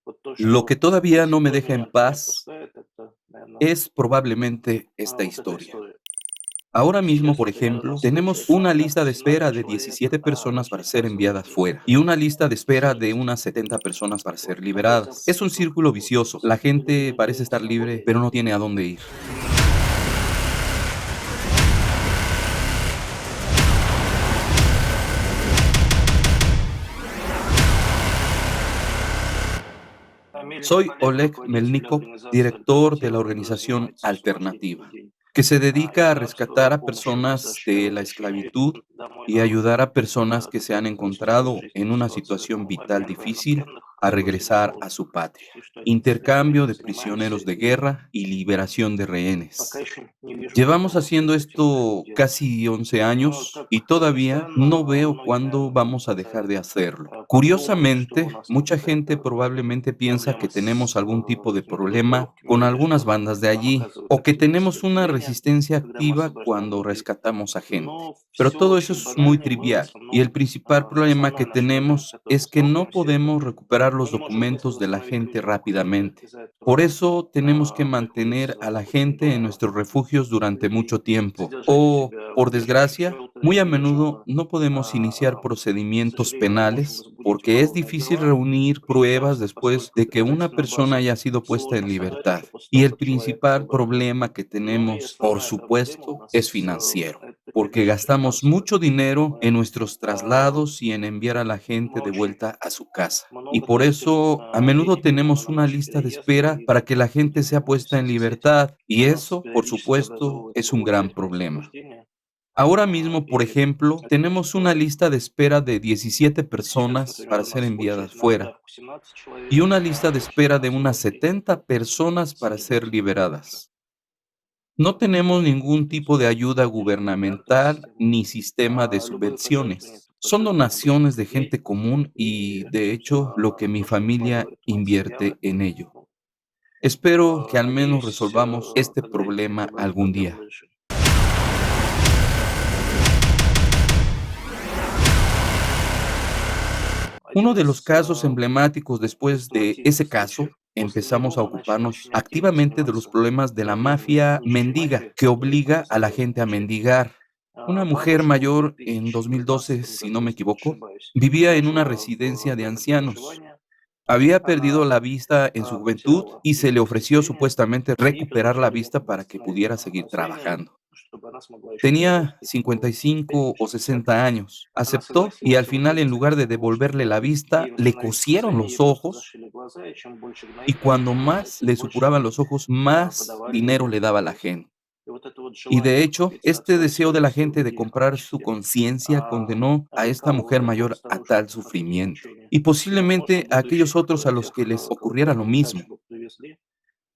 Вот то, Lo que что todavía no me сейчас deja en меня не paz отпускает, это, наверно, es probablemente esta вот эта historia. история. Ahora mismo, Сейчас por рядом ejemplo, с tenemos дочерью, una да, lista de espera 17 de человек, 17 а personas para дочери ser enviadas оказывается fuera y una lista de espera de 14. unas 70 personas para ser Вот какой-то liberadas. Es un поток círculo vicioso. получается. La Люди не gente parece надеются estar на Бога libre, и pero no tiene a dónde ir. Фамилия Soy Олег, Oleg руководитель Melnikov, организации director de la «Альтернатива», которая organización занимается спасением Alternativa, людей que se dedica a из рабства, rescatar a помощью personas de возвращению, la возвращению esclavitud домой y народу, ayudar a personas que se han которые просто в encontrado en жизненных una ситуациях, situación ну, vital обмен difícil военнопленных, a которые всегда regresar могут a su patria. почти что один из приоритетов. Intercambio de Занимаемся prisioneros de и guerra y liberación de пока rehenes. еще не вижу Llevamos никакого haciendo эффективного esto делания. casi 11 Но años как y todavía no постоянно veo многие, cuándo наверно, vamos a dejar хотят de hacerlo. подумать, что у Curiosamente, нас там mucha gente какая-то probablemente piensa que проблема tenemos с algún tipo de какими-то problema группировками con или algunas что bandas de нам allí оказывают o que такие tenemos una сопротивления, resistencia когда мы activa освобождаем cuando людей. rescatamos a gente. Но Pero все todo eso очень es muy банально, и мы в trivial y el основном principal problema основная que наша проблема, с tenemos которой мы es que no сталкиваемся, это podemos recuperar мы los не можем быстро documentos de la восстановить gente людям, которые rápidamente. из-за Por этого eso tenemos que mantener a приходится la очень gente en долго nuestros refugios durante людей mucho tiempo. содержать у O, себя в por убежищах, desgracia, шелтерах muy a или даже menudo no podemos iniciar к procedimientos сожалению, мы можем penales возбудить porque es уголовные difícil дела reunir очень pruebas часто, después поскольку de que una доказательная persona база haya sido puesta en сложно собрать libertad. уже после Y того, el как человек principal освобожден. problema que Ну и tenemos, por основная проблема у supuesto, es нас financiero, это, porque конечно же, gastamos финансовая. mucho dinero Мы en nuestros traslados y en enviar a la gente мы de очень vuelta a su casa. Y много por тратим eso a menudo денег именно tenemos на una наши lista de переезды, espera и para вот que la gente где-то sea в puesta en связи с этим libertad y у нас eso, por периодически supuesto, es образовывается un gran очередь на problema. освобождение. Ahora mismo, por И ejemplo, это, конечно, tenemos una тоже lista de espera de 17 сейчас, personas например, para у ser нас enviadas очередь на fuera выдавку 17 человек, y una а lista de очередь espera на de unas освобождение 70 personas para ser 17 уже. liberadas. No tenemos ningún То tipo de есть ayuda очень понятная gubernamental система. ni sistema de Любое пожертвование — subvenciones. это Son пожертвование больших donaciones de людей. gente común y, И, de hecho, lo que mi то, что familia вкладывает моя семья в invierte это, en ello. ну, Espero que al menos надеюсь, resolvamos este когда-нибудь problema хотя бы найдем algún día. разумное решение. Uno Один de los из casos emblemáticos después de хрестоматийных ese случаев. caso, После empezamos него a мы начали ocuparnos очень активно activamente de los заниматься problemas de la проблемами mafia нищей mendiga, мафии, que которая obliga a la поразила gente a очередь mendigar. Una mujer бабушек в mayor en 2012, 2019 si no me году, если не equivoco, ошибаюсь, vivía en una жила в residencia de домике ancianos. проживания. Había perdido Она la vista en su juventud потеряла y se le видимость и ofreció зрение, supuestamente и recuperar la предложили ей vista para que восстановить pudiera seguir зрение, trabajando. чтобы она смогла еще Tenía приобрести какую-то 55 o успешность, 60 шестидесятых. años. Она Aceptó y al согласилась, и в final, en итоге lugar de закончилось, devolverle что la ей vista, le восстановить cosieron зрение, ей los просто ojos зашили глаза, и чем больше y мгновений cuando más тем le больше supuraban los ojos, más подавали dinero ей le daba la денег. gente. И вот это вот Y de желание hecho, откупиться от este своей deseo de la совести у gente de людей comprar su фактически conciencia condenó a esta обрекало вот mujer эту вот mayor a старушку tal фактически в sufrimiento. мучение. Y Возможно, posiblemente a aquellos будущих otros a los тех, que les кого ocurriera lo потом mismo. дальше бы привезли.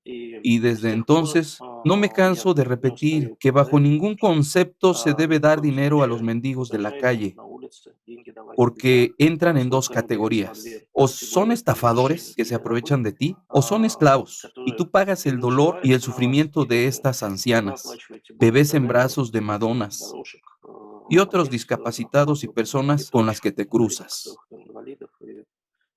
И Y с desde тех пор entonces, no me я canso de не repetir устаю que bajo повторять, ningún что concepto se debe ни в dar коем dinero a los случае mendigos de la зажать calle, на улице, деньги давать нельзя. porque entran en dos Столько не бьется на categorías. дверь, O тем son более при estafadores que se мошенничестве рабы, aprovechan de ti, o son esclavos, y которые tú pagas el dolor y el наживаются на вас, sufrimiento de и estas вы ancianas, оплачиваете bebés en благословение вот brazos de этих вот madonas старушек, y otros овец, discapacitados y и personas con las que прочих te маленьких cruzas. инвалидов и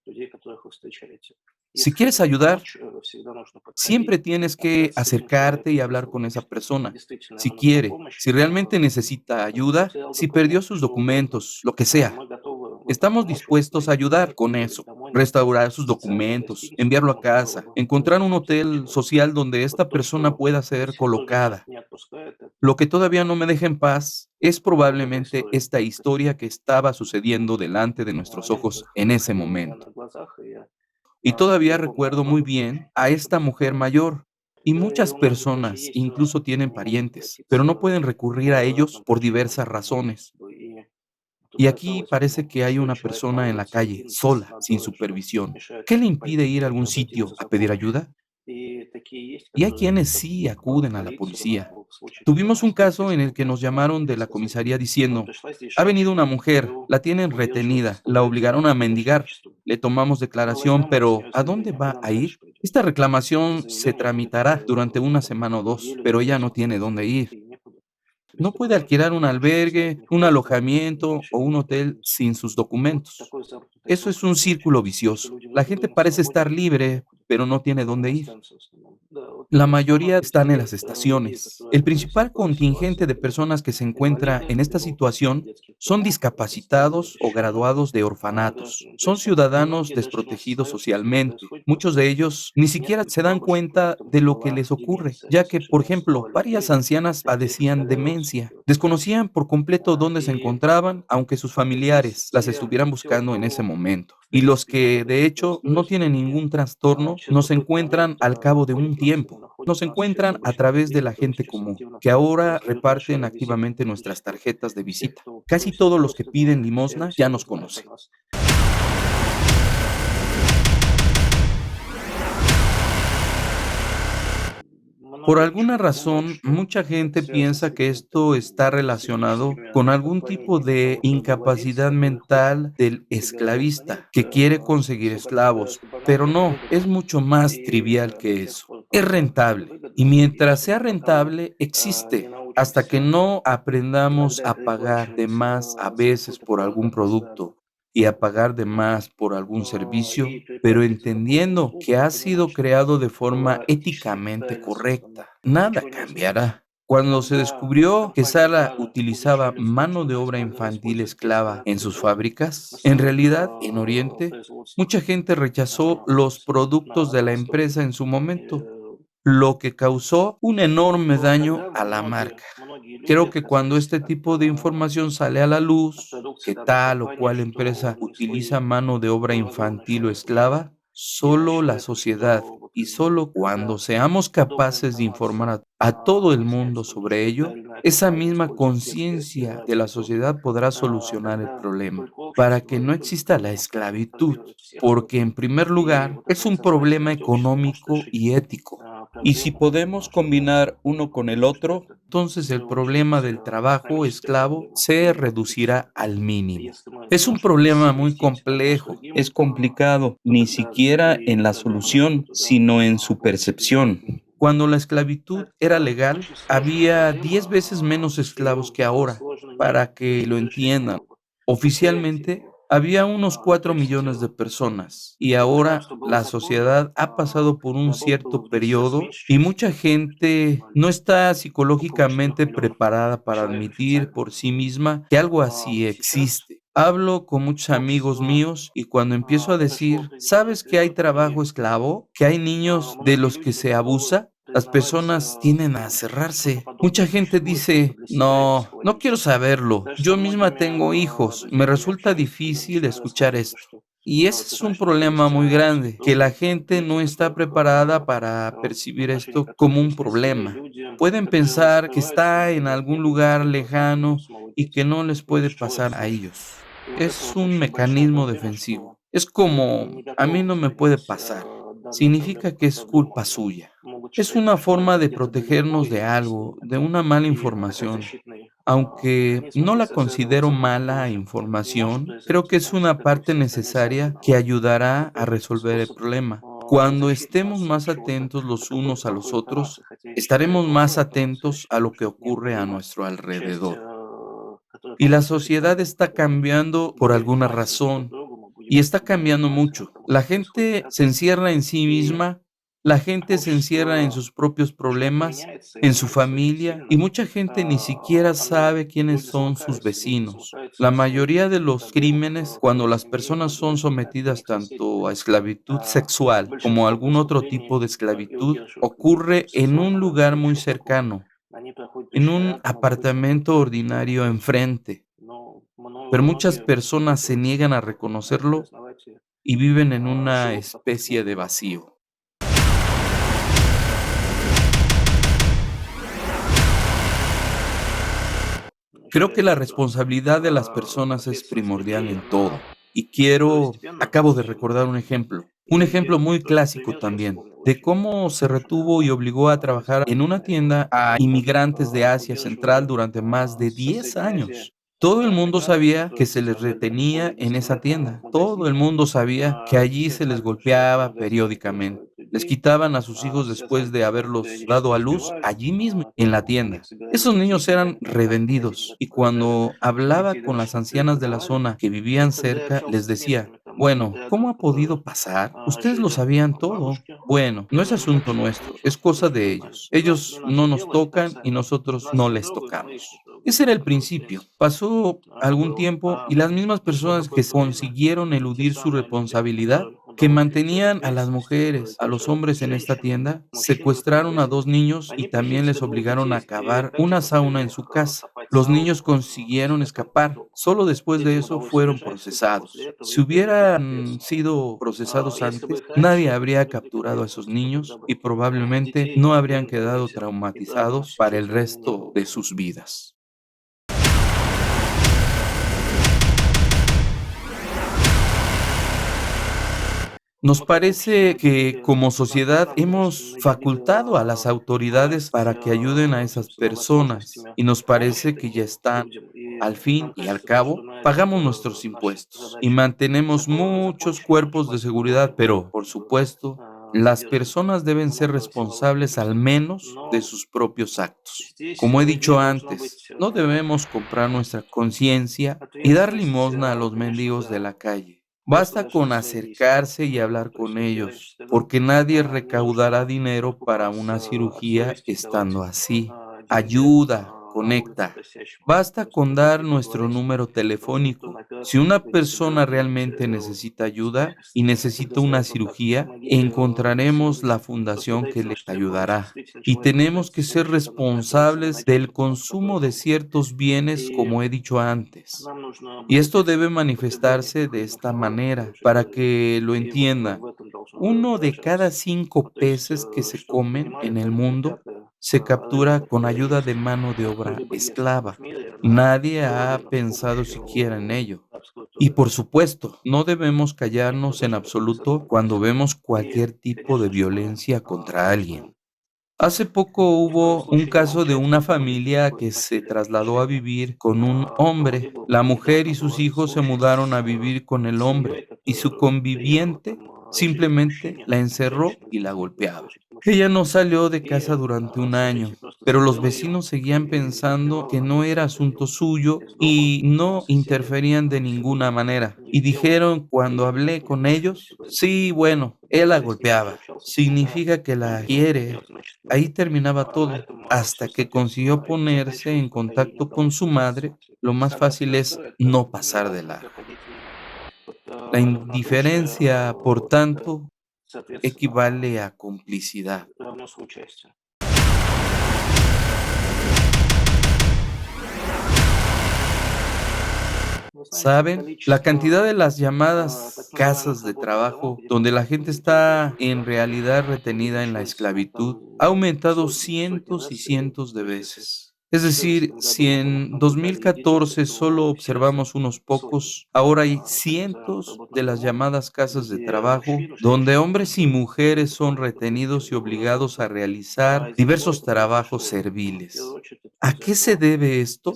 людей, которых вы встречаете. Si Если quieres хотите ayudar, помочь, всегда нужно siempre подходить, tienes que общаться с этим acercarte y человеком. hablar Если con он esa persona. действительно Si ему нужна quiere, помощь, si realmente necesita ayuda, потерял si perdió документы, sus что угодно, documentos, lo que sea. мы готовы в этом Estamos помочь, dispuestos a восстановить ayudar документы, con отправить eso, домой, найти restaurar sus специальную documentos, гостиницу, где enviarlo a можно было casa, бы encontrar un установить этого hotel человека. social donde Вот esta то, persona что pueda до ser сих пор меня colocada. не отпускает, Lo это que todavía no me deja en paz es вот эта probablemente история. esta То есть historia que estaba sucediendo delante de nuestros они ojos en ese происходили у меня momento. на глазах, и я Y todavía готов был recuerdo muy помочь bien a esta чем mujer смогу. mayor. Y И muchas у многих даже personas есть, incluso tienen они могут parientes, pero обратиться no pueden recurrir a по ellos разным por причинам. diversas razones. И тут, Y aquí казалось бы, parece ну, que hay стоит una человек на persona en la улице calle, один без sola, sin надзора, что supervisión. мешает ¿Qué le impide пойти ir a куда-то algún обратиться sitio за a pedir помощью. ayuda? И такие есть, Y hay которые quienes идут sí в acuden a la полицию, ну, policía. в случае, когда Tuvimos un настолько caso en el истекли que nos нервы, llamaron de и la сказать, comisaría вот diciendo, пришла здесь ha venido una женщина, mujer, ее la tienen удерживают, retenida, la заставляют obligaron a заниматься mendigar. мошенничеством. Le tomamos Мы declaración, возьмем с pero нее ¿a dónde заявление, va куда a она ir? дальше пойдет. Esta Это reclamación se заявление будет tramitará durante una semana o dos, неделю, pero две, ella no tiene возможно, dónde ir. и некуда. No puede alquilar un albergue, un alojamiento o un hotel sin sus documentos. Eso es un círculo vicioso. La gente parece estar libre, pero no tiene dónde ir. La mayoría están en las estaciones. El principal contingente de personas que se encuentra en esta situación son discapacitados o graduados de orfanatos. Son ciudadanos desprotegidos socialmente. Muchos de ellos ni siquiera se dan cuenta de lo que les ocurre, ya que, por ejemplo, varias ancianas padecían demencia. Desconocían por completo dónde se encontraban, aunque sus familiares las estuvieran buscando en ese momento. Y los que, de hecho, no tienen ningún trastorno, nos encuentran al cabo de un tiempo. Nos encuentran a través de la gente común, que ahora reparten activamente nuestras tarjetas de visita. Casi todos los que piden limosna ya nos conocen. Por alguna razón, mucha gente piensa que esto está relacionado con algún tipo de incapacidad mental del esclavista que quiere conseguir esclavos, pero no, es mucho más trivial que eso. Es rentable y mientras sea rentable, existe. Hasta que no aprendamos a pagar de más a veces por algún producto y a pagar de más por algún servicio, pero entendiendo que ha sido creado de forma éticamente correcta, nada cambiará. Cuando se descubrió que Sara utilizaba mano de obra infantil esclava en sus fábricas, en realidad, en Oriente, mucha gente rechazó los productos de la empresa en su momento, lo que causó un enorme daño a la marca. Creo que cuando este tipo de información sale a la luz, que tal o cual empresa utiliza mano de obra infantil o esclava, solo la sociedad y solo cuando seamos capaces de informar a todo el mundo sobre ello, esa misma conciencia de la sociedad podrá solucionar el problema, para que no exista la esclavitud, porque en primer lugar es un problema económico y ético. Y si podemos combinar uno con el otro, entonces el problema del trabajo esclavo se reducirá al mínimo. Es un problema muy complejo, es complicado, ni siquiera en la solución, sino en su percepción. Cuando la esclavitud era legal, había 10 veces menos esclavos que ahora, para que lo entiendan. Oficialmente, había unos 4 millones de personas y ahora la sociedad ha pasado por un cierto periodo y mucha gente no está psicológicamente preparada para admitir por sí misma que algo así existe. Hablo con muchos amigos míos y cuando empiezo a decir, ¿sabes que hay trabajo esclavo? ¿Que hay niños de los que se abusa? Las personas tienden a cerrarse. Mucha gente dice, no, no quiero saberlo. Yo misma tengo hijos. Me resulta difícil escuchar esto. Y ese es un problema muy grande, que la gente no está preparada para percibir esto como un problema. Pueden pensar que está en algún lugar lejano y que no les puede pasar a ellos. Es un mecanismo defensivo. Es como, a mí no me puede pasar. Significa que es culpa suya. Es una forma de protegernos de algo, de una mala información. Aunque no la considero mala información, creo que es una parte necesaria que ayudará a resolver el problema. Cuando estemos más atentos los unos a los otros, estaremos más atentos a lo que ocurre a nuestro alrededor. Y la sociedad está cambiando por alguna razón y está cambiando mucho. La gente se encierra en sí misma, la gente se encierra en sus propios problemas, en su familia y mucha gente ni siquiera sabe quiénes son sus vecinos. La mayoría de los crímenes, cuando las personas son sometidas tanto a esclavitud sexual como a algún otro tipo de esclavitud, ocurre en un lugar muy cercano, en un apartamento ordinario enfrente, pero muchas personas se niegan a reconocerlo y viven en una especie de vacío. Creo que la responsabilidad de las personas es primordial en todo. Y acabo de recordar un ejemplo muy clásico también, de cómo se retuvo y obligó a trabajar en una tienda a inmigrantes de Asia Central durante más de 10 años. Todo el mundo sabía que se les retenía en esa tienda. Todo el mundo sabía que allí se les golpeaba periódicamente. Les quitaban a sus hijos después de haberlos dado a luz allí mismo, en la tienda. Esos niños eran revendidos y cuando hablaba con las ancianas de la zona que vivían cerca, les decía, bueno, ¿cómo ha podido pasar? Ustedes lo sabían todo. Bueno, no es asunto nuestro, es cosa de ellos. Ellos no nos tocan y nosotros no les tocamos. Ese era el principio. Pasó algún tiempo y las mismas personas que consiguieron eludir su responsabilidad, que mantenían a las mujeres, a los hombres en esta tienda, secuestraron a 2 niños y también les obligaron a cavar una sauna en su casa. Los niños consiguieron escapar. Solo después de eso fueron procesados. Si hubieran sido procesados antes, nadie habría capturado a esos niños y probablemente no habrían quedado traumatizados para el resto de sus vidas. Nos parece que como sociedad hemos facultado a las autoridades para que ayuden a esas personas y nos parece que ya están. Al fin y al cabo, pagamos nuestros impuestos y mantenemos muchos cuerpos de seguridad, pero, por supuesto, las personas deben ser responsables al menos de sus propios actos. Como he dicho antes, no debemos comprar nuestra conciencia y dar limosna a los mendigos de la calle. Basta con acercarse y hablar con ellos, porque nadie recaudará dinero para una cirugía estando así. Ayuda, conecta. Basta con dar nuestro número telefónico. Si una persona realmente necesita ayuda y necesita una cirugía, encontraremos la fundación que le ayudará. Y tenemos que ser responsables del consumo de ciertos bienes, como he dicho antes. Y esto debe manifestarse de esta manera, para que lo entiendan. Uno de cada 5 peces que se comen en el mundo se captura con ayuda de mano de obra esclava. Nadie ha pensado siquiera en ello. Y por supuesto, no debemos callarnos en absoluto cuando vemos cualquier tipo de violencia contra alguien. Hace poco hubo un caso de una familia que se trasladó a vivir con un hombre. La mujer y sus hijos se mudaron a vivir con el hombre y su conviviente simplemente la encerró y la golpeaba. Ella no salió de casa durante un año, pero los vecinos seguían pensando que no era asunto suyo y no interferían de ninguna manera. Y dijeron cuando hablé con ellos, sí, bueno, él la golpeaba. Significa que la quiere. Ahí terminaba todo, hasta que consiguió ponerse en contacto con su madre. Lo más fácil es no pasar de largo. La indiferencia, por tanto, equivale a complicidad. ¿Saben? La cantidad de las llamadas casas de trabajo, donde la gente está en realidad retenida en la esclavitud, ha aumentado cientos y cientos de veces. Es decir, si en 2014 solo observamos unos pocos, ahora hay cientos de las llamadas casas de trabajo, donde hombres y mujeres son retenidos y obligados a realizar diversos trabajos serviles. ¿A qué se debe esto?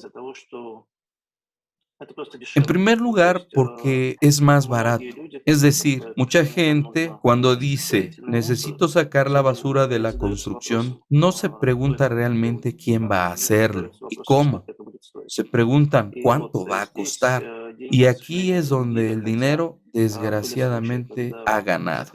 En primer lugar, porque es más barato. Es decir, mucha gente cuando dice necesito sacar la basura de la construcción, no se pregunta realmente quién va a hacerlo y cómo. Se preguntan cuánto va a costar. Y aquí es donde el dinero, desgraciadamente, ha ganado.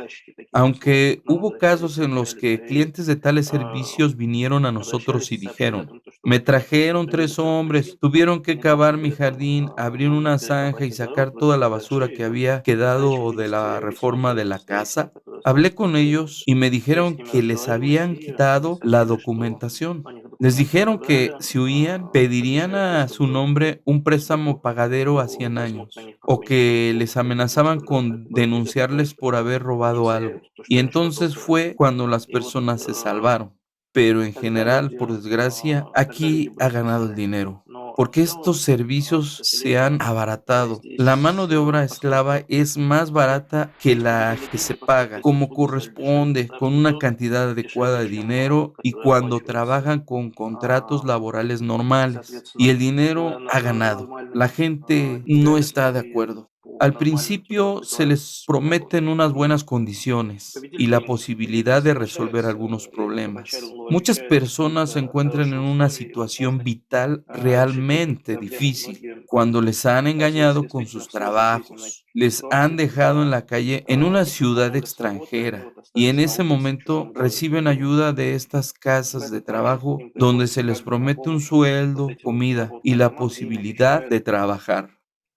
Aunque hubo casos en los que clientes de tales servicios vinieron a nosotros y dijeron, me trajeron 3 hombres, tuvieron que cavar mi jardín, abrir una zanja y sacar toda la basura que había quedado de la reforma de la casa. Hablé con ellos y me dijeron que les habían quitado la documentación. Les dijeron que si huían, pedirían a su nombre un préstamo pagadero a 100 años, o que les amenazaban con denunciarles por haber robado algo. Y entonces fue cuando las personas se salvaron. Pero en general, por desgracia, aquí ha ganado el dinero, porque estos servicios se han abaratado. La mano de obra esclava es más barata que la que se paga, como corresponde, con una cantidad adecuada de dinero y cuando trabajan con contratos laborales normales. Y el dinero ha ganado. La gente no está de acuerdo. по Al нормальным principio se трудовым les договорам. prometen unas buenas condiciones y la Победителями эти posibilidad de resolver соглашаются, algunos и problemas. первоначально Muchas обещают personas se какие-то encuentran en хорошие una условия и situación возможность vital решить какие-то realmente проблемы. difícil Многие cuando les han оказываются engañado con действительно sus в сложной жизненной trabajos, les han ситуации, dejado en когда la calle en una их ciudad выпахнули с работы, они extranjera вот y en остались на ese улице в momento чужом городе. reciben И ayuda de estas в casas de этот момент trabajo им donde приходит se les специалист на promete un помощь, вот sueldo, эти вот comida y безработные la команды им posibilidad обещают de trabajar.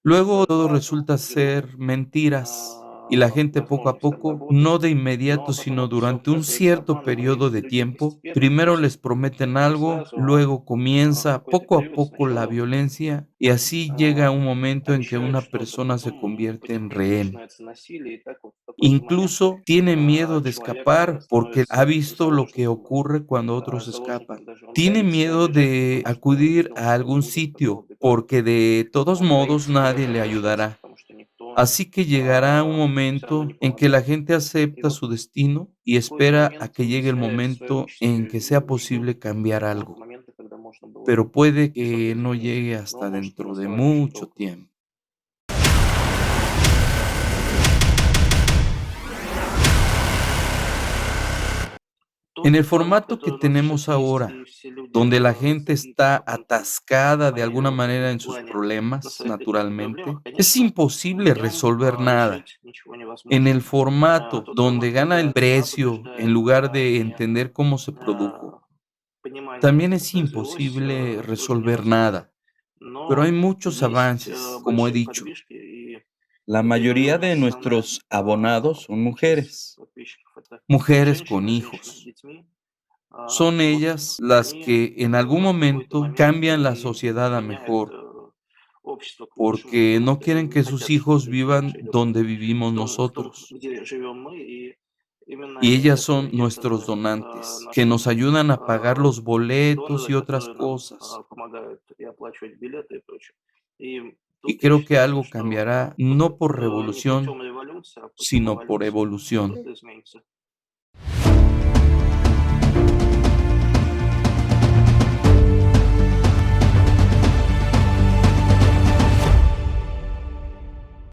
Luego todo зарплату resulta определенную, ser mentiras y la gente poco a возможность там poco, работать, no de но inmediato, потом sino это все durante un оказывается cierto обманом, и periodo de люди tiempo, постепенно, то primero les есть prometen не algo, сразу, luego в comienza какой-то poco a период poco la сначала violencia y así llega un momento en que обещают una что-то, persona se потом convierte en потихоньку rehén. начинается насилие, и так вот в какой-то момент Incluso tiene miedo de человек escapar porque ha становится visto lo que заложником, ocurre cuando otros заложником escapan. даже он Tiene боится miedo убежать, de потому что acudir видел, a что algún люди, которые sitio убегают, porque de todos он modos боится nadie куда-то le возвращаться, ayudará. потому что никто Así que llegará un все равно не momento en que la помогает. gente И acepta вот su destino y в какой-то espera a момент que llegue el выясняет в своем momento en que sea обществе, что posible cambiar вот algo, моменты, когда можно было pero puede что-то que no изменить, llegue но он hasta может им dentro de оставаться очень mucho долго. tiempo. En Тот el формат, formato que который у нас tenemos сейчас есть, ahora, и все люди donde la gente забиты в está каком-то atascada de своей alguna вот manera en sus плане на problemas, своих каких-то проблемах, naturalmente, es конечно, в imposible нем resolver nada. решить ничего En невозможно. el formato Тот формат, donde gana el когда цена precio en побеждает, lugar de не entender cómo se produjo, а, понимание, también как это es произвелось, imposible тоже resolver невозможно. nada. Pero hay Но muchos есть avances, como he большие dicho. подвижки, и La вот я говорю, mayoría у нас de самая nuestros abonados son часть mujeres, подписчиков это mujeres con женщины с hijos. детьми. Son Вот ellas las они que en algún в какой-то momento момент cambian la и sociedad a меняют mejor, общество к лучшему, porque потому no что quieren не que sus хотят, чтобы hijos люди vivan дальше идут donde vivimos в том, nosotros. где живем мы, и именно Y они ellas это son nuestros единственные donantes, que наши nos ayudan a pagar los boletos доноры, y otras которые нам cosas. помогают и оплачивать билеты и прочее. И Y тут я creo que считаю, algo что cambiарá тут no por не revolución, путем революции, а путем sino por эволюции evolución. что-то изменится.